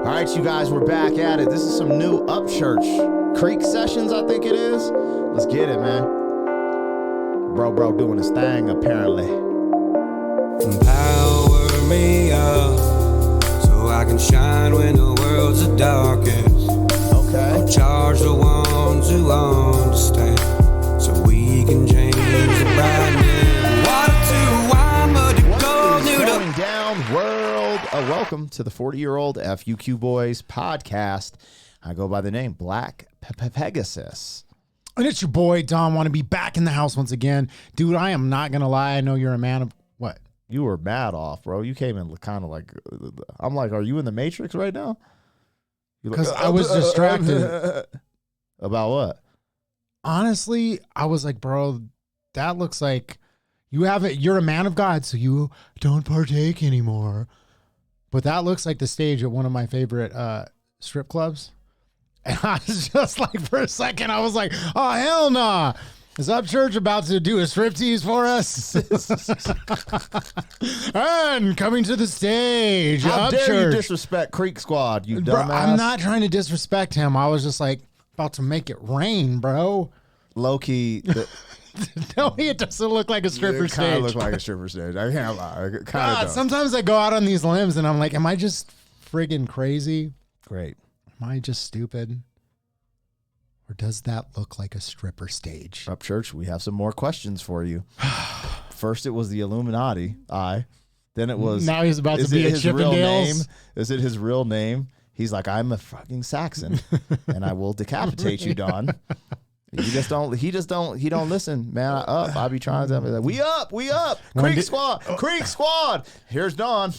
All right, you guys, we're back at it. This is some new Upchurch Creek sessions, I think it is. Let's get it, man. Bro doing his thing, apparently. Power me up so I can shine when the world's the darkest. Okay. I'll charge the ones who understand so we can change the brightness. Water to wine, but to go new going down, world. Welcome to the 40-year-old FUQ Boys podcast. I go by the name Black Pegasus. And it's your boy, Dom. Want to be back in the house once again. Dude, I am not going to lie. I know you're a man of what? You were mad off, bro. You came in kind of like, I'm like, are you in the Matrix right now? Because I was distracted. About what? Honestly, I was like, bro, that looks like you're a man of God, so you don't partake anymore. But that looks like the stage at one of my favorite strip clubs. And I was just like, for a second, I was like, oh, hell nah. Is Upchurch about to do a striptease for us? And coming to the stage, How Upchurch. dare you disrespect Creek Squad, you Bro, dumbass. I'm not trying to disrespect him. I was just like, about to make it rain, bro. Low-key. No, it doesn't look like a stripper It kind stage. of looks like a stripper stage. I can't lie. It God, kind of sometimes I go out on these limbs and I'm like, am I just friggin' crazy? Great. Am I just stupid? Or does that look like a stripper stage? Upchurch, we have some more questions for you. First, it was the Illuminati. Then it was. Now he's about to is be it a his real name? Chippendales. Is it his real name? He's like, I'm a fucking Saxon, and I will decapitate you, Don. He don't listen, man. I be trying to tell me that we up. Creek Squad. Here's Don.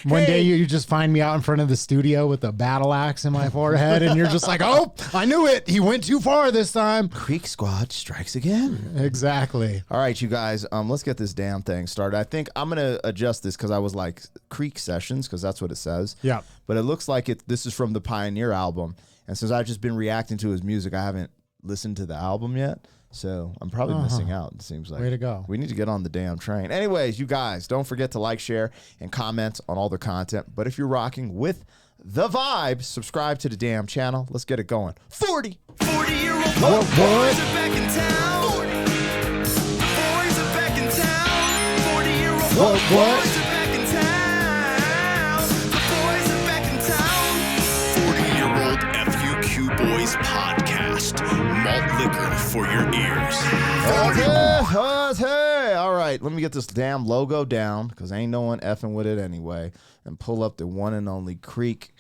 One day you just find me out in front of the studio with a battle axe in my forehead, and you're just like, oh, I knew it. He went too far this time. Creek Squad strikes again. Exactly. All right, you guys, let's get this damn thing started. I think I'm going to adjust this because I was like Creek Sessions because that's what it says. Yeah. But it looks like this is from the Pioneer album. And since I've just been reacting to his music, I haven't listened to the album yet. So I'm probably missing out, it seems like. Way to go. We need to get on the damn train. Anyways, you guys, don't forget to like, share, and comment on all the content. But if you're rocking with the vibe, subscribe to the damn channel. Let's get it going. 40-year-old What? boys are back in town. 40. The boys are back in town. 40-year-old What? boys are back in town. The boys are back in town. 40-year-old FUQ Boys podcast. Malt liquor for your ears. Hey. All right, let me get this damn logo down because ain't no one effing with it anyway. And pull up the one and only Creek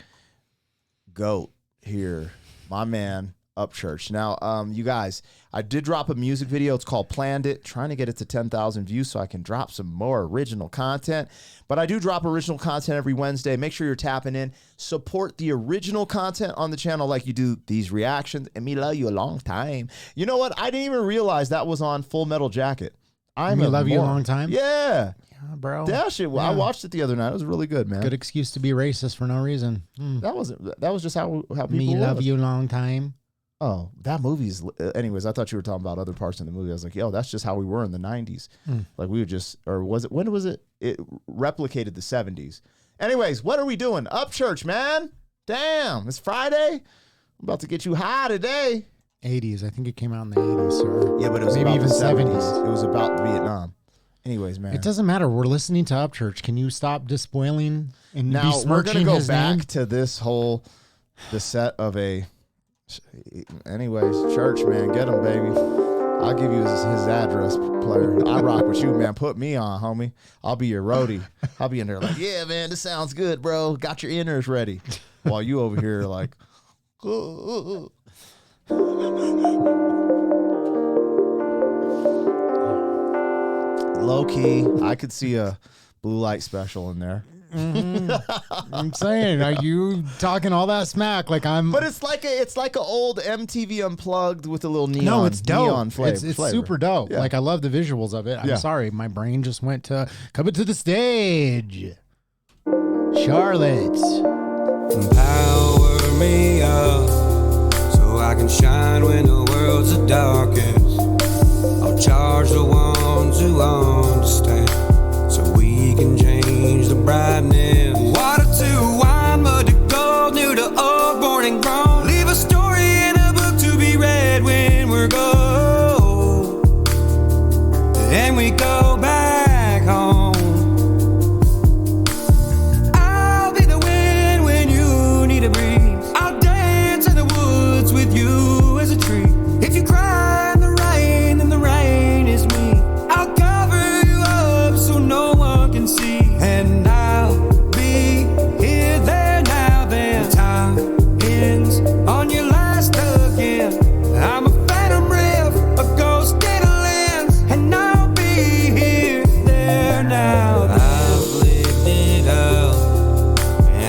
Goat here, my man, Upchurch. Now, you guys, I did drop a music video. It's called Planned It, trying to get it to 10,000 views so I can drop some more original content. But I do drop original content every Wednesday. Make sure you're tapping in. Support the original content on the channel like you do these reactions. And me love you a long time. You know what? I didn't even realize that was on Full Metal Jacket. Me love you a long time? Yeah. Yeah, bro. That shit. Yeah. I watched it the other night. It was really good, man. Good excuse to be racist for no reason. That was just how people Me love was. you long time. Oh, that movie's. Anyways, I thought you were talking about other parts in the movie. I was like, yo, that's just how we were in the 90s. Like we would just, or was it, when was it? It replicated the 70s. Anyways, what are we doing? Upchurch, man. Damn, it's Friday. I'm about to get you high today. 80s. I think it came out in the 80s, sir. Yeah, but it was maybe about even the 70s. It was about Vietnam. Anyways, man. It doesn't matter. We're listening to Upchurch. Can you stop despoiling and Now, we're going besmirching to go his back name? to this whole, the set of a, anyways, church, man. Get him, baby. I'll give you his address, player. I rock with you, man. Put me on, homie. I'll be your roadie. I'll be in there like, yeah, man, this sounds good, bro. Got your inners ready. While you over here like, low key, I could see a blue light special in there. I'm saying, are you talking all that smack like I'm? But it's like a old MTV Unplugged with a little neon. No, it's dope. Neon flavor. It's super dope. Yeah. Like I love the visuals of it. I'm Yeah. sorry, my brain just went to coming to the stage. Charlotte. Power me up so I can shine when the world's the darkest. I'll charge the ones who understand so we can change the brightness. Water to wine, but to go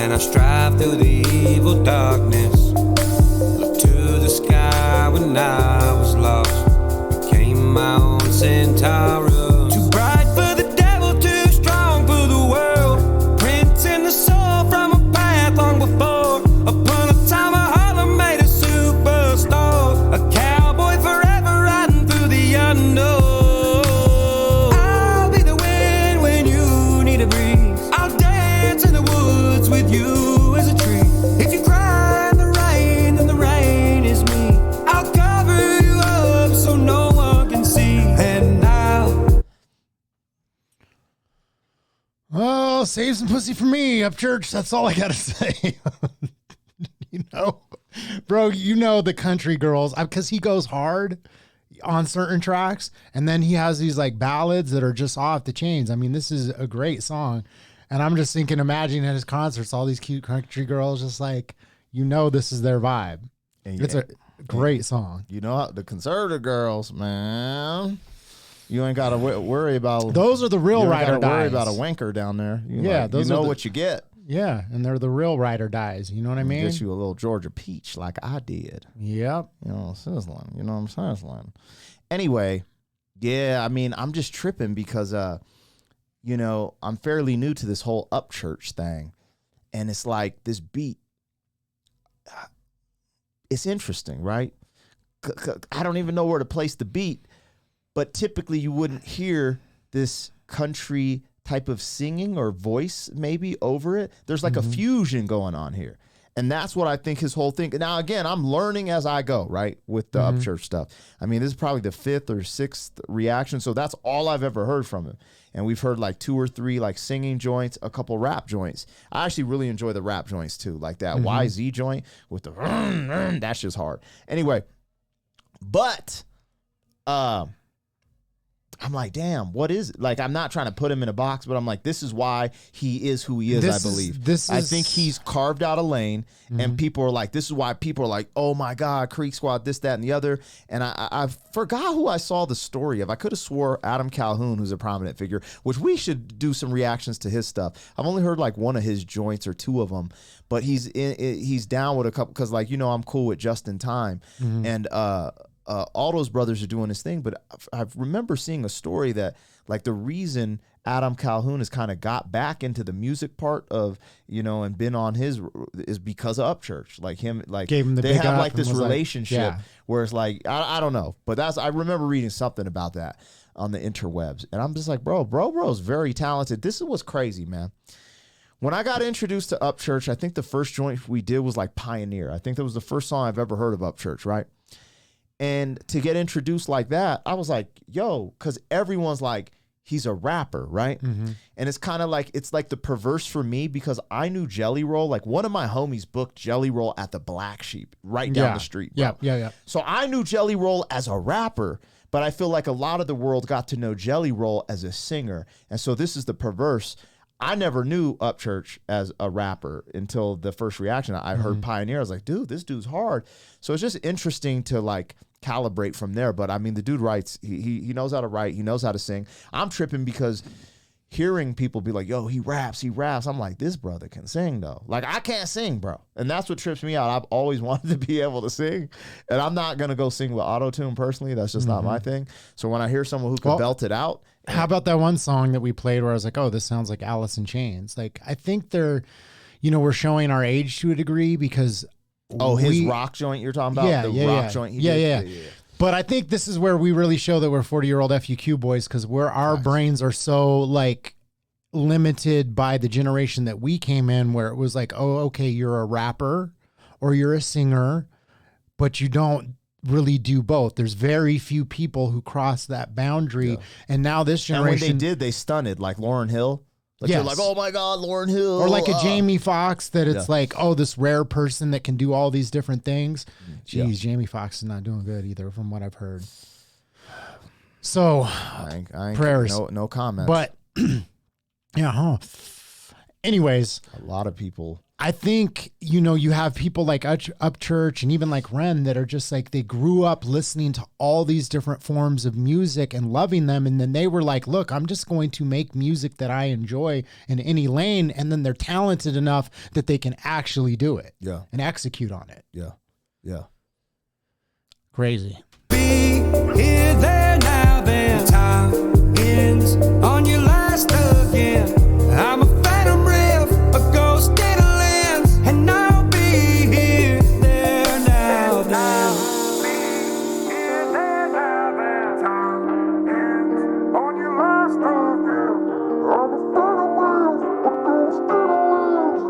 and I strive through the evil darkness. Look to the sky when I was lost, became my own Centaurus. Too bright for the devil, too strong for the world, printing the soul from a path long before. Upon a time a Harlem made a superstar, a cowboy forever riding through the unknown. I'll be the wind when you need a breeze. I'll dance in the woods with you as a tree. If you cry in the rain, then the rain is me. I'll cover you up so no one can see. And I'll Oh, save some pussy for me, Upchurch. That's all I gotta say. You know, bro, you know the country girls, because he goes hard on certain tracks, and then he has these like ballads that are just off the chains. I mean, this is a great song, and I'm just thinking, imagine at his concerts, all these cute country girls, just like, you know, this is their vibe. And it's a great song. You know, the conservative girls, man. You ain't got to worry about Those are the real ride or dies. Worry about a wanker down there. Those you know are what you get. Yeah, and they're the real ride or dies. You know what I mean? Get you a little Georgia peach like I did. Yep. You know, sizzling. You know what I'm sizzling. Anyway, yeah, I mean, I'm just tripping because, you know, I'm fairly new to this whole Upchurch thing. And it's like this beat. It's interesting, right? I don't even know where to place the beat. But typically you wouldn't hear this country type of singing or voice maybe over it. There's like a fusion going on here. And that's what I think his whole thing. Now, again, I'm learning as I go, right, with the Upchurch stuff. I mean, this is probably the 5th or 6th reaction. So that's all I've ever heard from him. And we've heard like 2 or 3 like singing joints, a couple rap joints. I actually really enjoy the rap joints too. Like that YZ joint with the that's just hard. Anyway, but I'm like, damn, what is it? Like, I'm not trying to put him in a box, but I'm like, this is why he is who he is, I believe. I think he's carved out a lane, and people are like, this is why people are like, oh my God, Creek Squad, this, that, and the other. And I forgot who I saw the story of. I could have swore Adam Calhoun, who's a prominent figure, which we should do some reactions to his stuff. I've only heard like one of his joints or 2 of them, but he's down with a couple, because like, you know, I'm cool with Just in Time. And, all those brothers are doing this thing, but I remember seeing a story that like the reason Adam Calhoun has kind of got back into the music part of, you know, and been on his is because of Upchurch. Like him, like gave him the they big have up like this and was relationship like, yeah. where it's like, I don't know, but I remember reading something about that on the interwebs. And I'm just like, bro's very talented. This is what's crazy, man. When I got introduced to Upchurch, I think the first joint we did was like Pioneer. I think that was the first song I've ever heard of Upchurch, right? And to get introduced like that, I was like, yo, because everyone's like, he's a rapper, right? And it's kind of like, it's like the perverse for me, because I knew Jelly Roll. Like one of my homies booked Jelly Roll at the Black Sheep right down the street. Bro. Yeah. So I knew Jelly Roll as a rapper, but I feel like a lot of the world got to know Jelly Roll as a singer. And so this is the perverse. I never knew Upchurch as a rapper until the first reaction. I heard Pioneer. I was like, dude, this dude's hard. So it's just interesting to like calibrate from there. But I mean, the dude writes, he knows how to write. He knows how to sing. I'm tripping because hearing people be like, yo, he raps. I'm like, this brother can sing though. Like I can't sing, bro. And that's what trips me out. I've always wanted to be able to sing, and I'm not going to go sing with auto-tune personally. That's just not my thing. So when I hear someone who can belt it out. How about that one song that we played where I was like, oh, this sounds like Alice in Chains? Like, I think they're, you know, we're showing our age to a degree because. Oh, his rock joint you're talking about? The rock joint he did? Yeah. But I think this is where we really show that we're 40-year-old FUQ boys, because our brains are so like limited by the generation that we came in, where it was like, oh, okay, you're a rapper or you're a singer, but you don't really do both. There's very few people who cross that boundary. And now this generation. And when they did, they stunted, like Lauryn Hill. Like you're like, oh my God, Lauryn Hill. Or like a Jamie Foxx, that it's like, oh, this rare person that can do all these different things. Jeez, Jamie Foxx is not doing good either, from what I've heard. So, I ain't prayers. No comment. But, yeah, anyways, A lot of people. I think, you have people like Upchurch and even like Ren that are just like, they grew up listening to all these different forms of music and loving them. And then they were like, look, I'm just going to make music that I enjoy in any lane. And then they're talented enough that they can actually do it and execute on it. Yeah. Crazy. Be here, there, now, then. Time ends on your last again. I'm a phantom riff, a ghost in a lens, and I'll be here, there, now, then. I'll be here, there, now, then. Time ends on your last again. I'm a phantom riff, a ghost in a lens,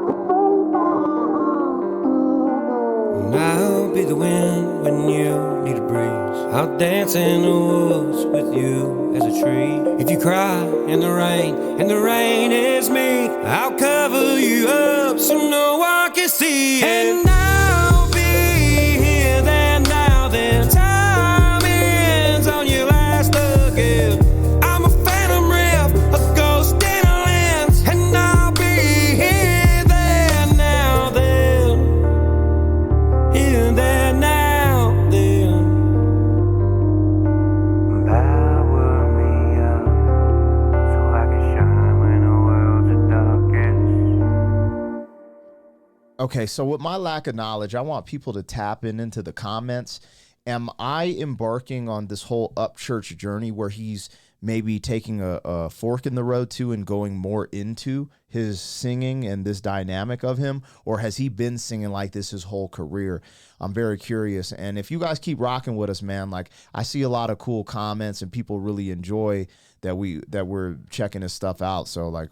and I'll be the wind when you need a breeze. I'll dance in the woods with you as a tree. If you cry in the rain, and the rain is me, I'll cover you up so no one can see. And I'll be here then, now then. Time ends on your last again. I'm a phantom riff, a ghost in a lens, and I'll be here then, now then. Here then, now then. Power me up so I can shine when the world's darkest. Okay, so with my lack of knowledge, I want people to tap into the comments. Am I embarking on this whole Upchurch journey where he's maybe taking a fork in the road too and going more into his singing and this dynamic of him? Or has he been singing like this his whole career? I'm very curious. And if you guys keep rocking with us, man, like I see a lot of cool comments and people really enjoy that we're checking his stuff out. So like,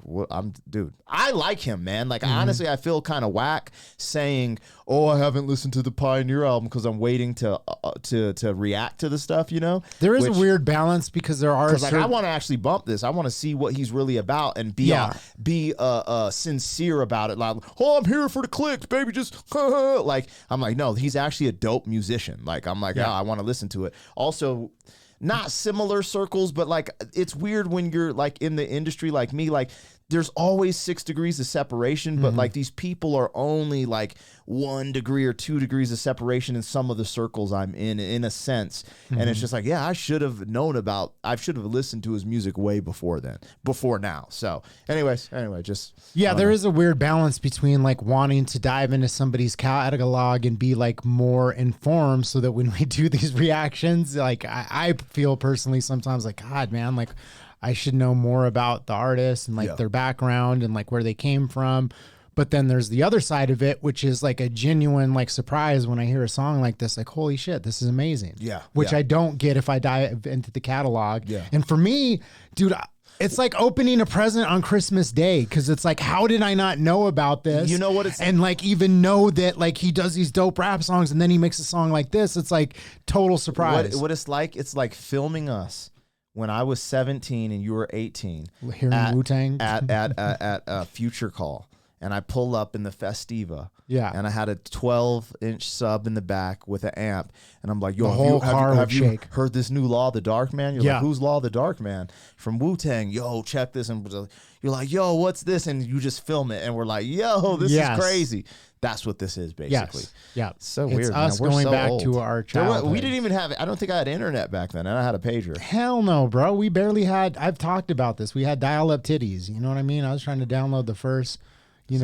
dude, I like him, man. Like honestly, I feel kind of whack saying, "Oh, I haven't listened to the Pioneer album because I'm waiting to react to the stuff." There is a weird balance because there are like I want to actually bump this. I want to see what he's really about and be sincere about it. Like, oh, I'm here for the clicks, baby. Just like I'm like, no, he's actually a dope musician. Like I'm like, I want to listen to it. Also, not similar circles, but like it's weird when you're like in the industry like me, like there's always 6 degrees of separation, but like these people are only like 1 degree or 2 degrees of separation in some of the circles I'm in a sense. And it's just like, I should have listened to his music way before now. So anyway, just. Yeah, there is a weird balance between like wanting to dive into somebody's catalog and be like more informed so that when we do these reactions, like I feel personally sometimes like, God, man, like I should know more about the artist and like their background and like where they came from. But then there's the other side of it, which is like a genuine like surprise when I hear a song like this, like, holy shit, this is amazing. Yeah. Which I don't get if I dive into the catalog. Yeah. And for me, dude, it's like opening a present on Christmas Day because it's like, how did I not know about this? You know what it's and like even know that like he does these dope rap songs and then he makes a song like this. It's like total surprise. What it's like filming us when I was 17 and you were 18. Hearing Wu-Tang at Future Call. And I pull up in the Festiva. Yeah. And I had a 12-inch sub in the back with an amp. And I'm like, yo, The whole car would have you shake. heard this new Law of the Dark Man? You're like, who's Law of the Dark Man? From Wu-Tang. Yo, check this. And you're like, yo, what's this? And you just film it. And we're like, yo, this is crazy. That's what this is, basically. Yes. Yeah. So it's weird, us man. We're going so back old. to our childhood. We didn't even have, I don't think I had internet back then. And I had a pager. Hell no, bro. We barely had, I've talked about this. We had dial-up titties. You know what I mean? I was trying to download the first, This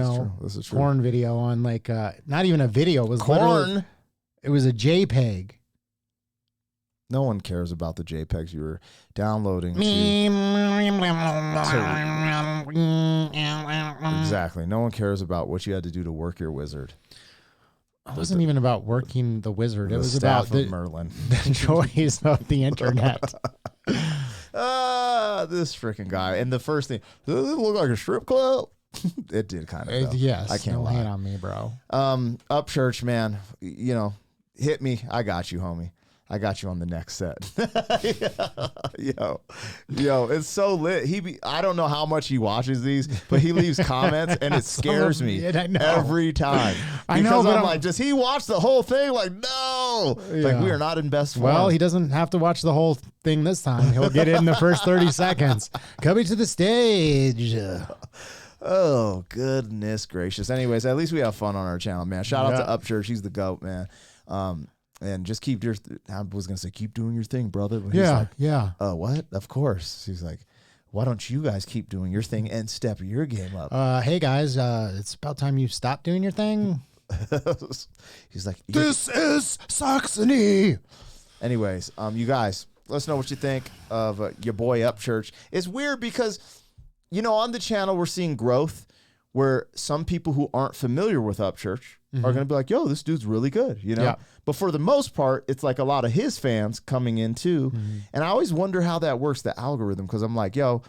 is true. Corn video on like, not even a video. It was Corn? It was a JPEG. No one cares about the JPEGs you were downloading. Exactly. No one cares about what you had to do to work your wizard. It wasn't even about working the wizard. It was about the Merlin. The joys of the internet. This freaking guy. And the first thing, does it look like a strip club? It did kind of. Yes. I can't lie. Hate on me, bro. Upchurch, man. Hit me. I got you, homie. I got you on the next set. Yo, it's so lit. I don't know how much he watches these, but he leaves comments and it scares me every time. I know, because I'm like, does he watch the whole thing? Like, no. Like, we are not in best form. Well, he doesn't have to watch the whole thing this time. He'll get it in the first 30 seconds. Coming to the stage. Oh, goodness gracious. Anyways, at least we have fun on our channel, man. Shout out to Upchurch. He's the GOAT, man. And just keep your, I was going to say, keep doing your thing, brother. But he's like, what? Of course. He's like, why don't you guys keep doing your thing and step your game up? Hey, guys, it's about time you stop doing your thing. He's like, this is Saxony. Anyways, you guys, let us know what you think of your boy Upchurch. It's weird because, you know, on the channel, we're seeing growth where some people who aren't familiar with Upchurch are going to be like, yo, this dude's really good, you know? Yeah. But for the most part, it's like a lot of his fans coming in too. And I always wonder how that works, the algorithm, because I'm like, yo,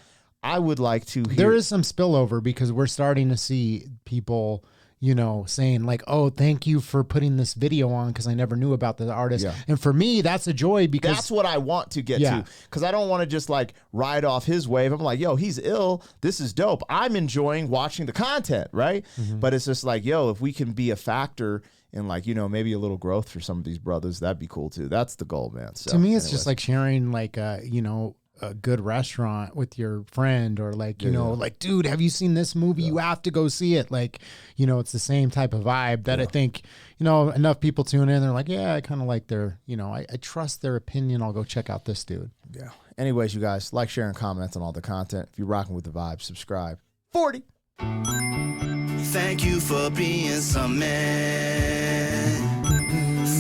I would like to hear. There is some spillover because we're starting to see people, you know, saying like, oh, thank you for putting this video on because I never knew about the artist. Yeah. And for me, that's a joy because that's what I want to get to, because I don't want to just like ride off his wave. I'm like, yo, he's ill. This is dope. I'm enjoying watching the content, right? But it's just like, yo, if we can be a factor in like, you know, maybe a little growth for some of these brothers, that'd be cool too. That's the goal, man. So, to me, it's just like sharing like, you know, a good restaurant with your friend or like, you know, like, dude, have you seen this movie? You have to go see it. Like, you know, it's the same type of vibe that I think, you know, enough people tune in. They're like, yeah, I kind of like their, you know, I trust their opinion. I'll go check out this dude. Yeah. Anyways, you guys, like, share, and comment on all the content. If you're rocking with the vibe, subscribe. 40. Thank you for being some man.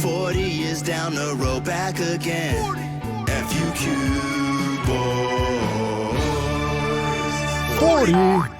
40 years down the road, back again. FUQ boys. 40.